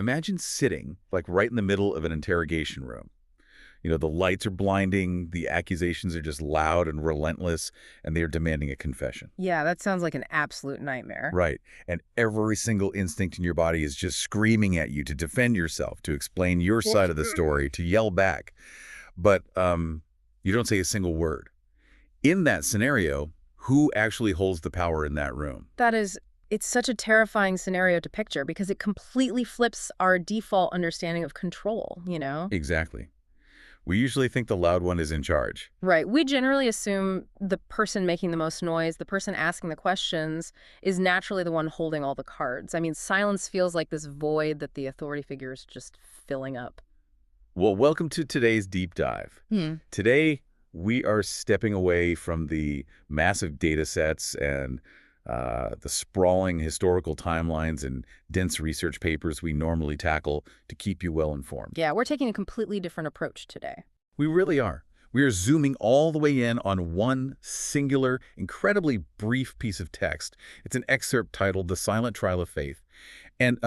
Imagine sitting, like, right in the middle of an interrogation room. The lights are blinding, the accusations are just loud and relentless, and they are demanding a confession. Yeah, that sounds like an absolute nightmare. Right. And every single instinct in your body is just screaming at you to defend yourself, to explain your side of the story, to yell back. But you don't say a single word. In that scenario, who actually holds the power in that room? It's such a terrifying scenario to picture because it completely flips our default understanding of control, you know? Exactly. We usually think the loud one is in charge. Right. We generally assume the person making the most noise, the person asking the questions, is naturally the one holding all the cards. I mean, silence feels like this void that the authority figure is just filling up. Well, welcome to today's deep dive. Today, we are stepping away from the massive data sets and the sprawling historical timelines and dense research papers we normally tackle to keep you well informed. Yeah, we're taking a completely different approach today. We really are. We are zooming all the way in on one singular, incredibly brief piece of text. It's an excerpt titled The Silent Trial of Faith. And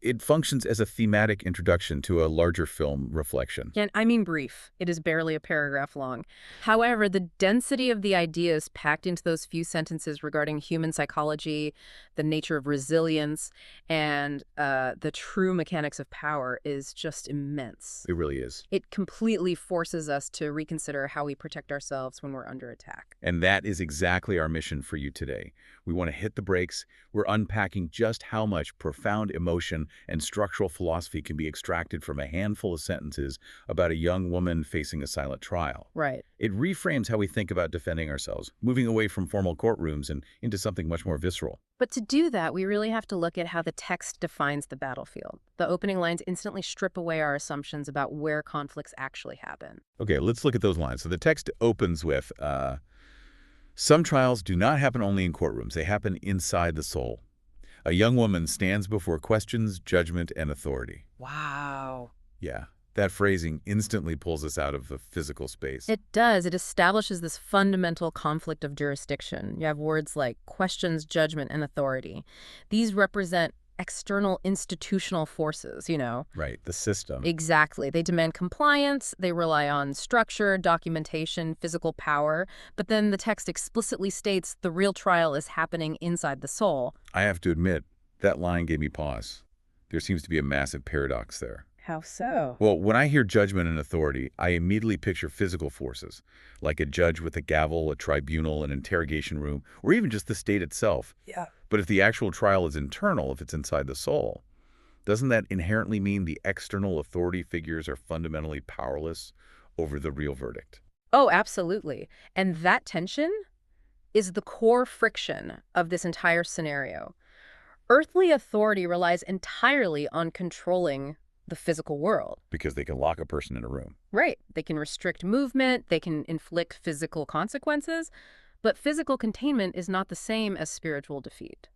it functions as a thematic introduction to a larger film reflection. And I mean brief. It is barely a paragraph long. However, the density of the ideas packed into those few sentences regarding human psychology, the nature of resilience, and the true mechanics of power is just immense. It really is. It completely forces us to reconsider how we protect ourselves when we're under attack. And that is exactly our mission for you today. We want to hit the brakes. We're unpacking just how much profound emotion and structural philosophy can be extracted from a handful of sentences about a young woman facing a silent trial. Right. It reframes how we think about defending ourselves, moving away from formal courtrooms and into something much more visceral. But to do that, we really have to look at how the text defines the battlefield. The opening lines instantly strip away our assumptions about where conflicts actually happen. Okay, let's look at those lines. So the text opens with, some trials do not happen only in courtrooms. They happen inside the soul. A young woman stands before questions, judgment, and authority. Wow. Yeah, that phrasing instantly pulls us out of the physical space. It does. It establishes this fundamental conflict of jurisdiction. You have words like questions, judgment, and authority. These represent external institutional forces, you know. Right, the system. Exactly. They demand compliance, they rely on structure, documentation, physical power, but then the text explicitly states the real trial is happening inside the soul. I have to admit, that line gave me pause. There seems to be a massive paradox there. How so? Well, when I hear judgment and authority, I immediately picture physical forces, like a judge with a gavel, a tribunal, an interrogation room, or even just the state itself. Yeah. But if the actual trial is internal, if it's inside the soul, doesn't that inherently mean the external authority figures are fundamentally powerless over the real verdict? Oh, absolutely. And that tension is the core friction of this entire scenario. Earthly authority relies entirely on controlling the physical world. Because they can lock a person in a room. Right. They can restrict movement, they can inflict physical consequences, but physical containment is not the same as spiritual defeat.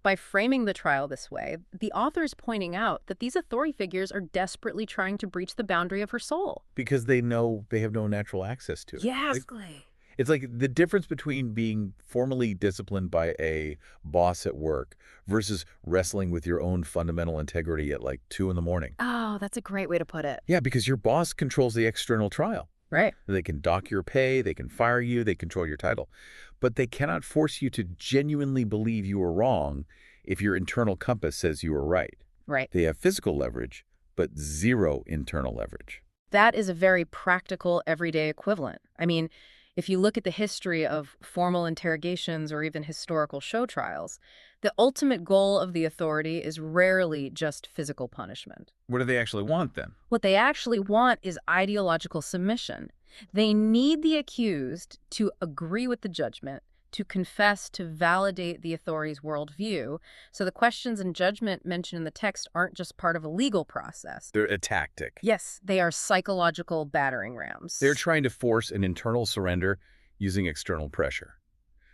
By framing the trial this way, the author is pointing out that these authority figures are desperately trying to breach the boundary of her soul. Because they know they have no natural access to it. Yes. It's like the difference between being formally disciplined by a boss at work versus wrestling with your own fundamental integrity at like 2 in the morning. Oh, that's a great way to put it. Yeah, because your boss controls the external trial. Right. They can dock your pay, they can fire you, they control your title. But they cannot force you to genuinely believe you are wrong if your internal compass says you are right. Right. They have physical leverage, but zero internal leverage. That is a very practical, everyday equivalent. I mean, if you look at the history of formal interrogations or even historical show trials, the ultimate goal of the authority is rarely just physical punishment. What do they actually want then? What they actually want is ideological submission. They need the accused to agree with the judgment, to confess, to validate the authority's worldview. So the questions and judgment mentioned in the text aren't just part of a legal process. They're a tactic. Yes, they are psychological battering rams. They're trying to force an internal surrender using external pressure.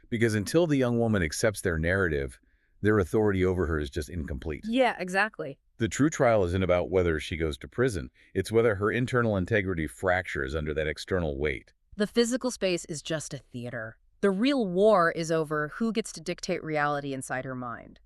Because until the young woman accepts their narrative, their authority over her is just incomplete. Yeah, exactly. The true trial isn't about whether she goes to prison. It's whether her internal integrity fractures under that external weight. The physical space is just a theater. The real war is over who gets to dictate reality inside her mind.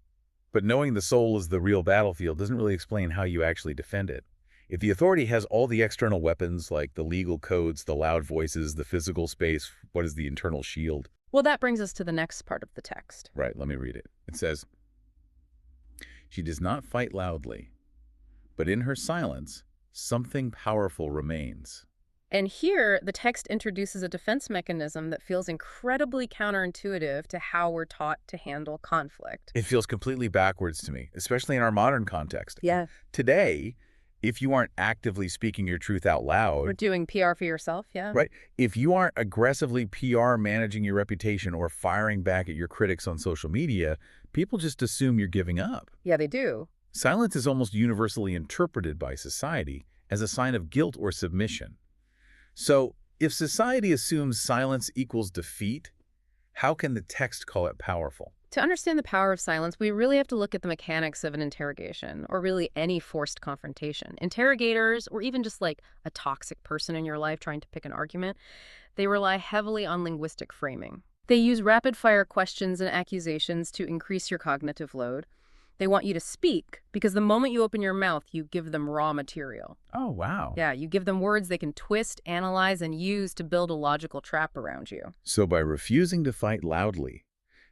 But knowing the soul is the real battlefield doesn't really explain how you actually defend it. If the authority has all the external weapons, like the legal codes, the loud voices, the physical space, what is the internal shield? Well, that brings us to the next part of the text. Right, let me read it. It says, "She does not fight loudly, but in her silence, something powerful remains." And here, the text introduces a defense mechanism that feels incredibly counterintuitive to how we're taught to handle conflict. It feels completely backwards to me, especially in our modern context. Yeah. Today, if you aren't actively speaking your truth out We're loud, doing PR for yourself, yeah? right? If you aren't aggressively PR managing your reputation or firing back at your critics on social media, people just assume you're giving up. Yeah, they do. Silence is almost universally interpreted by society as a sign of guilt or submission. So, if society assumes silence equals defeat, how can the text call it powerful? To understand the power of silence, we really have to look at the mechanics of an interrogation, or really any forced confrontation. Interrogators, or even just like a toxic person in your life trying to pick an argument, they rely heavily on linguistic framing. They use rapid-fire questions and accusations to increase your cognitive load. They want you to speak because the moment you open your mouth, you give them raw material. Oh, wow. Yeah, you give them words they can twist, analyze, and use to build a logical trap around you. So by refusing to fight loudly,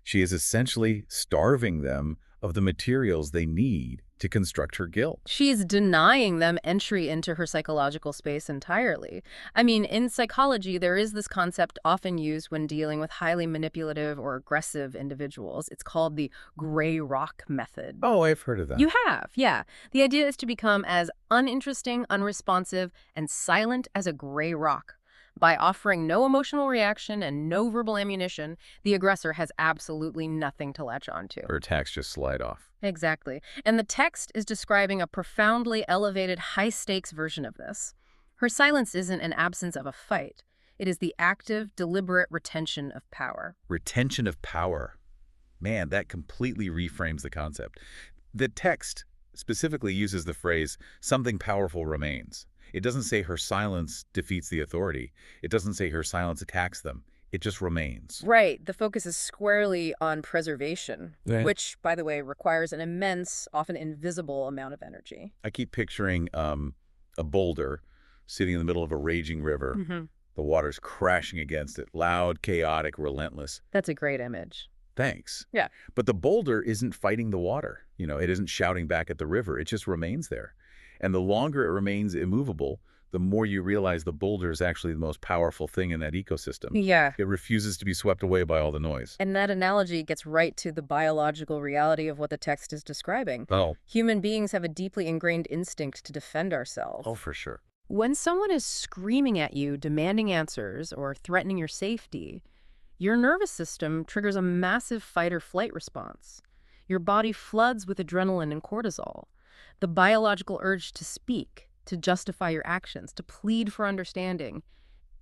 she is essentially starving them of the materials they need to construct her guilt. She's denying them entry into her psychological space entirely. I mean, in psychology, there is this concept often used when dealing with highly manipulative or aggressive individuals. It's called the gray rock method. Oh, I've heard of that. You have, yeah. The idea is to become as uninteresting, unresponsive, and silent as a gray rock. By offering no emotional reaction and no verbal ammunition, the aggressor has absolutely nothing to latch onto. Her attacks just slide off. Exactly. And the text is describing a profoundly elevated, high-stakes version of this. Her silence isn't an absence of a fight. It is the active, deliberate retention of power. Retention of power. Man, that completely reframes the concept. The text specifically uses the phrase, "something powerful remains." It doesn't say her silence defeats the authority. It doesn't say her silence attacks them. It just remains. Right. The focus is squarely on preservation, Right. which, by the way, requires an immense, often invisible amount of energy. I keep picturing a boulder sitting in the middle of a raging river. The water's crashing against it, loud, chaotic, relentless. That's a great image. Thanks. Yeah. But the boulder isn't fighting the water. It isn't shouting back at the river. It just remains there. And the longer it remains immovable, the more you realize the boulder is actually the most powerful thing in that ecosystem. Yeah. It refuses to be swept away by all the noise. And that analogy gets right to the biological reality of what the text is describing. Oh. Human beings have a deeply ingrained instinct to defend ourselves. Oh, for sure. When someone is screaming at you, demanding answers, or threatening your safety, your nervous system triggers a massive fight or flight response. Your body floods with adrenaline and cortisol. The biological urge to speak, to justify your actions, to plead for understanding,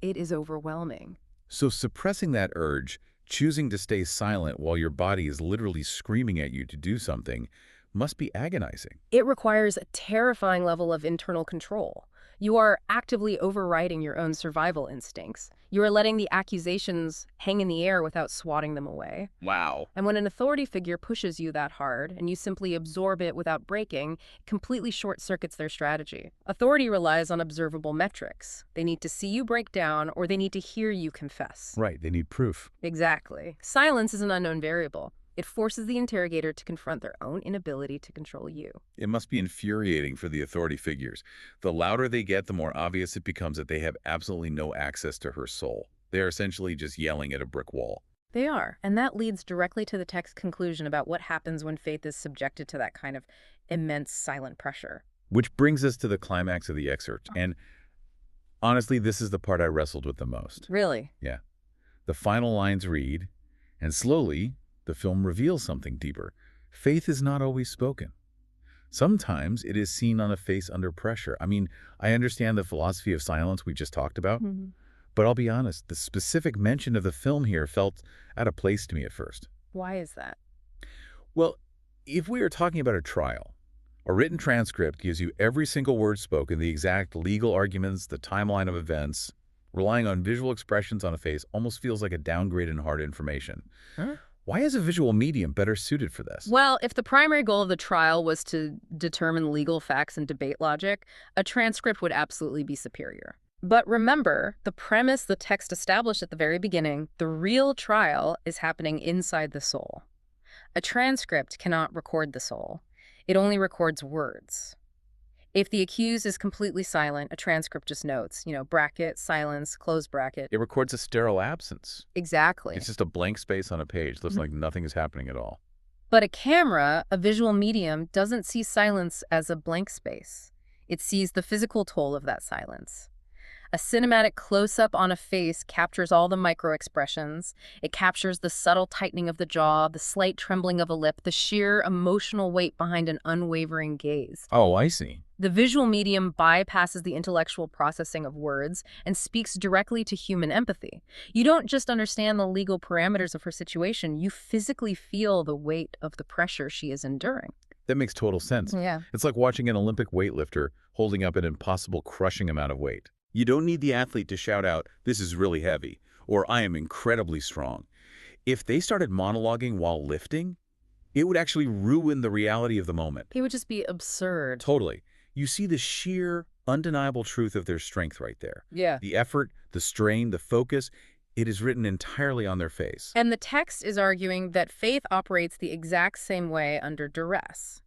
it is overwhelming. So suppressing that urge, choosing to stay silent while your body is literally screaming at you to do something, must be agonizing. It requires a terrifying level of internal control. You are actively overriding your own survival instincts. You are letting the accusations hang in the air without swatting them away. Wow. And when an authority figure pushes you that hard and you simply absorb it without breaking, it completely short-circuits their strategy. Authority relies on observable metrics. They need to see you break down or they need to hear you confess. Right, they need proof. Exactly. Silence is an unknown variable. It forces the interrogator to confront their own inability to control you. It must be infuriating for the authority figures. The louder they get, the more obvious it becomes that they have absolutely no access to her soul. They are essentially just yelling at a brick wall. They are. And that leads directly to the text's conclusion about what happens when faith is subjected to that kind of immense silent pressure. Which brings us to the climax of the excerpt. And honestly, this is the part I wrestled with the most. Really? Yeah. The final lines read, and slowly, the film reveals something deeper. Faith is not always spoken. Sometimes it is seen on a face under pressure. I mean, I understand the philosophy of silence we just talked about, but I'll be honest, the specific mention of the film here felt out of place to me at first. Why is that? Well, if we are talking about a trial, a written transcript gives you every single word spoken, the exact legal arguments, the timeline of events. Relying on visual expressions on a face almost feels like a downgrade in hard information. Huh? Why is a visual medium better suited for this? Well, if the primary goal of the trial was to determine legal facts and debate logic, a transcript would absolutely be superior. But remember, the premise the text established at the very beginning, the real trial is happening inside the soul. A transcript cannot record the soul. It only records words. If the accused is completely silent, a transcript just notes, bracket, silence, close bracket. It records a sterile absence. Exactly. It's just a blank space on a page. Looks like nothing is happening at all. But a camera, a visual medium, doesn't see silence as a blank space. It sees the physical toll of that silence. A cinematic close-up on a face captures all the micro-expressions. It captures the subtle tightening of the jaw, the slight trembling of a lip, the sheer emotional weight behind an unwavering gaze. Oh, I see. The visual medium bypasses the intellectual processing of words and speaks directly to human empathy. You don't just understand the legal parameters of her situation, you physically feel the weight of the pressure she is enduring. That makes total sense. Yeah. It's like watching an Olympic weightlifter holding up an impossible crushing amount of weight. You don't need the athlete to shout out, "This is really heavy," or "I am incredibly strong." If they started monologuing while lifting, it would actually ruin the reality of the moment. It would just be absurd. Totally. You see the sheer, undeniable truth of their strength right there. Yeah. The effort, the strain, the focus, it is written entirely on their face. And the text is arguing that faith operates the exact same way under duress.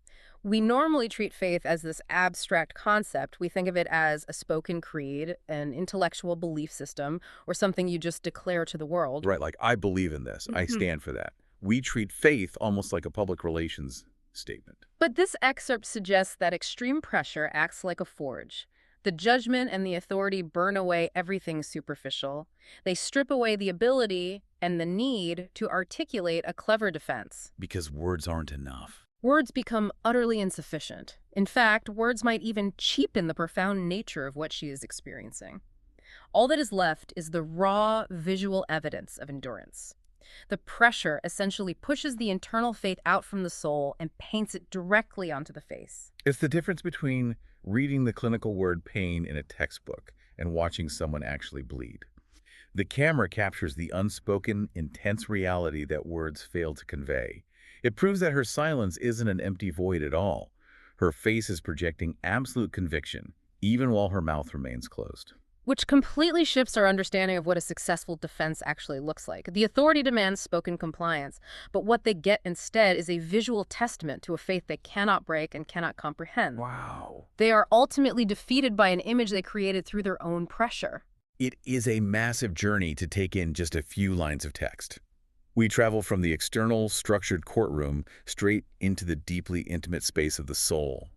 We normally treat faith as this abstract concept. We think of it as a spoken creed, an intellectual belief system, or something you just declare to the world. Right, like, I believe in this. I stand for that. We treat faith almost like a public relations statement. But this excerpt suggests that extreme pressure acts like a forge. The judgment and the authority burn away everything superficial. They strip away the ability and the need to articulate a clever defense. Because words aren't enough. Words become utterly insufficient. In fact, words might even cheapen the profound nature of what she is experiencing. All that is left is the raw visual evidence of endurance. The pressure essentially pushes the internal faith out from the soul and paints it directly onto the face. It's the difference between reading the clinical word pain in a textbook and watching someone actually bleed. The camera captures the unspoken, intense reality that words fail to convey. It proves that her silence isn't an empty void at all. Her face is projecting absolute conviction, even while her mouth remains closed. Which completely shifts our understanding of what a successful defense actually looks like. The authority demands spoken compliance, but what they get instead is a visual testament to a faith they cannot break and cannot comprehend. Wow. They are ultimately defeated by an image they created through their own pressure. It is a massive journey to take in just a few lines of text. We travel from the external, structured courtroom straight into the deeply intimate space of the soul.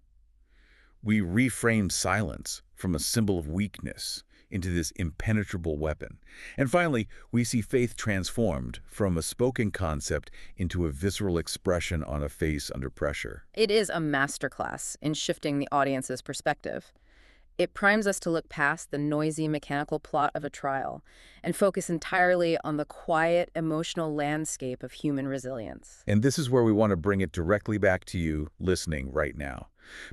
We reframe silence from a symbol of weakness into this impenetrable weapon. And finally, we see faith transformed from a spoken concept into a visceral expression on a face under pressure. It is a masterclass in shifting the audience's perspective. It primes us to look past the noisy mechanical plot of a trial and focus entirely on the quiet, emotional landscape of human resilience. And this is where we want to bring it directly back to you listening right now.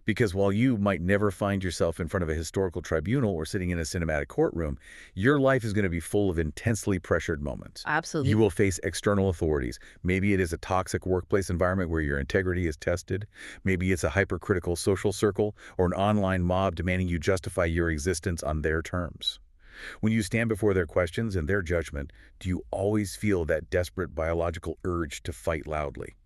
Because while you might never find yourself in front of a historical tribunal or sitting in a cinematic courtroom, your life is going to be full of intensely pressured moments. Absolutely. You will face external authorities. Maybe it is a toxic workplace environment where your integrity is tested. Maybe it's a hypercritical social circle or an online mob demanding you justify your existence on their terms. When you stand before their questions and their judgment, do you always feel that desperate biological urge to fight loudly?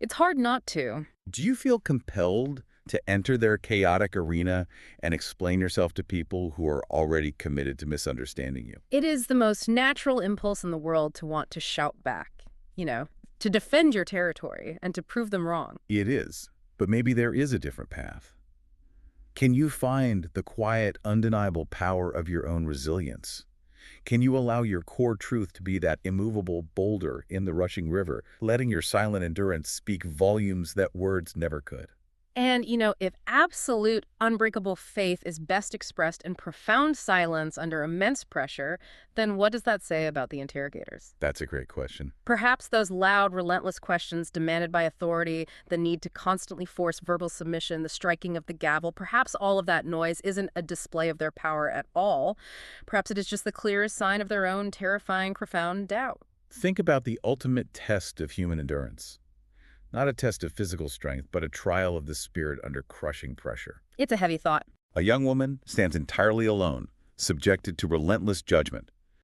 It's hard not to. Do you feel compelled to enter their chaotic arena and explain yourself to people who are already committed to misunderstanding you? It is the most natural impulse in the world to want to shout back, to defend your territory and to prove them wrong. It is, but maybe there is a different path. Can you find the quiet, undeniable power of your own resilience? Can you allow your core truth to be that immovable boulder in the rushing river, letting your silent endurance speak volumes that words never could? And, if absolute unbreakable faith is best expressed in profound silence under immense pressure, then what does that say about the interrogators? That's a great question. Perhaps those loud, relentless questions demanded by authority, the need to constantly force verbal submission, the striking of the gavel, perhaps all of that noise isn't a display of their power at all. Perhaps it is just the clearest sign of their own terrifying, profound doubt. Think about the ultimate test of human endurance. Not a test of physical strength, but a trial of the spirit under crushing pressure. It's a heavy thought. A young woman stands entirely alone, subjected to relentless judgment.